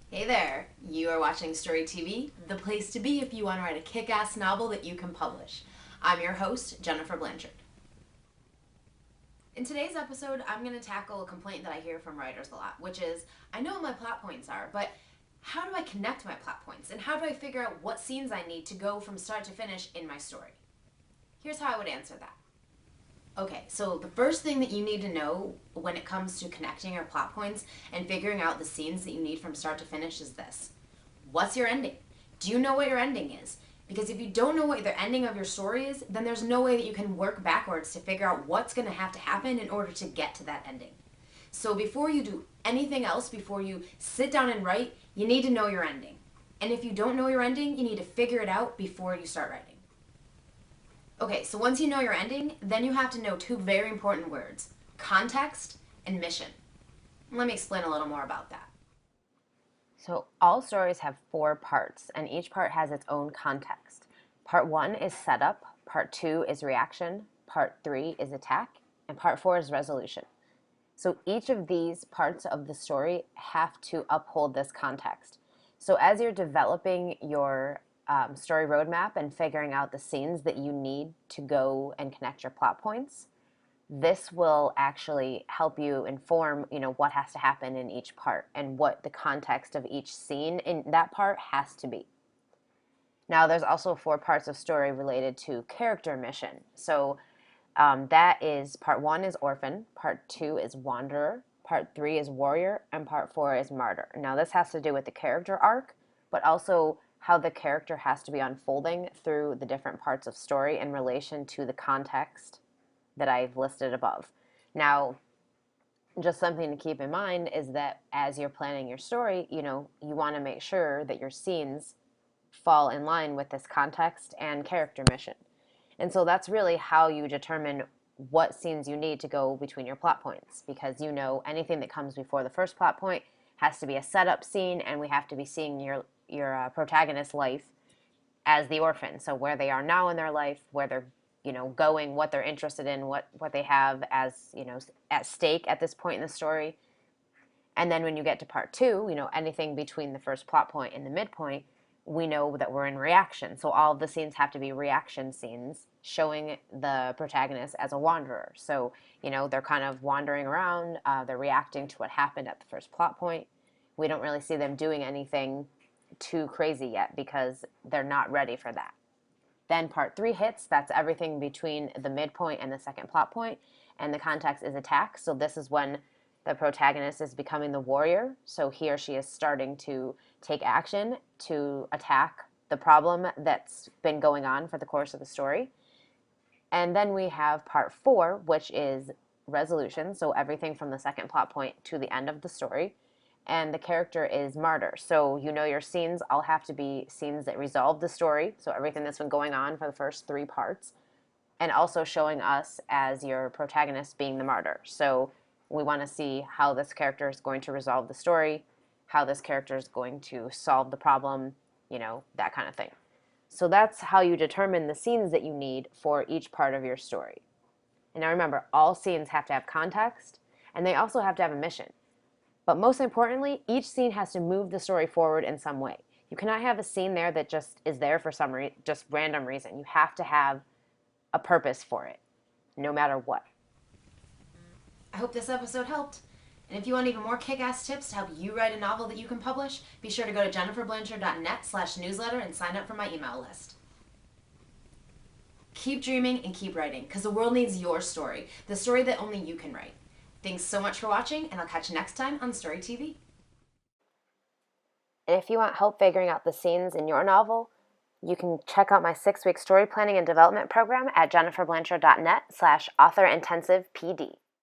Hey there, you are watching StoryTV, the place to be if you want to write a kick-ass novel that you can publish. I'm your host, Jennifer Blanchard. In today's episode, I'm going to tackle a complaint that I hear from writers a lot, which is, I know what my plot points are, but how do I connect my plot points? And how do I figure out what scenes I need to go from start to finish in my story? Here's how I would answer that. Okay, so the first thing that you need to know when it comes to connecting your plot points and figuring out the scenes that you need from start to finish is this. What's your ending? Do you know what your ending is? Because if you don't know what the ending of your story is, then there's no way that you can work backwards to figure out what's going to have to happen in order to get to that ending. So before you do anything else, before you sit down and write, you need to know your ending. And if you don't know your ending, you need to figure it out before you start writing. Okay, so once you know your ending, then you have to know two very important words: context and mission. Let me explain a little more about that. So all stories have four parts, and each part has its own context. Part one is setup, part two is reaction, part three is attack, and part four is resolution. So each of these parts of the story have to uphold this context. So as you're developing your story roadmap and figuring out the scenes that you need to go and connect your plot points, this will actually help you inform, what has to happen in each part and what the context of each scene in that part has to be. Now, there's also four parts of story related to character mission. So that is part one is orphan, part two is wanderer, part three is warrior, and part four is martyr. Now, this has to do with the character arc, but also how the character has to be unfolding through the different parts of story in relation to the context that I've listed above. Now, just something to keep in mind is that as you're planning your story, you want to make sure that your scenes fall in line with this context and character mission. And so that's really how you determine what scenes you need to go between your plot points, because anything that comes before the first plot point has to be a setup scene, and we have to be seeing your protagonist's life as the orphan. So where they are now in their life, where they're going, what they're interested in, what they have as at stake at this point in the story. And then when you get to part two, anything between the first plot point and the midpoint, we know that we're in reaction. So all of the scenes have to be reaction scenes showing the protagonist as a wanderer. So, they're kind of wandering around, they're reacting to what happened at the first plot point. We don't really see them doing anything too crazy yet because they're not ready for that. Then part three hits, that's everything between the midpoint and the second plot point, and the context is attack. So this is when the protagonist is becoming the warrior. So he or she is starting to take action to attack the problem that's been going on for the course of the story. And then we have part four, which is resolution. So everything from the second plot point to the end of the story. And the character is martyr. So your scenes all have to be scenes that resolve the story. So everything that's been going on for the first three parts. And also showing us as your protagonist being the martyr. So we want to see how this character is going to resolve the story, how this character is going to solve the problem, that kind of thing. So that's how you determine the scenes that you need for each part of your story. And now remember, all scenes have to have context, and they also have to have a mission. But most importantly, each scene has to move the story forward in some way. You cannot have a scene there that just is there for some just random reason. You have to have a purpose for it, no matter what. I hope this episode helped. And if you want even more kick-ass tips to help you write a novel that you can publish, be sure to go to jenniferblanchard.net/newsletter and sign up for my email list. Keep dreaming and keep writing, because the world needs your story, the story that only you can write. Thanks so much for watching, and I'll catch you next time on StoryTV. And if you want help figuring out the scenes in your novel, you can check out my 6-week story planning and development program at jenniferblanchard.net/author-intensive-pd.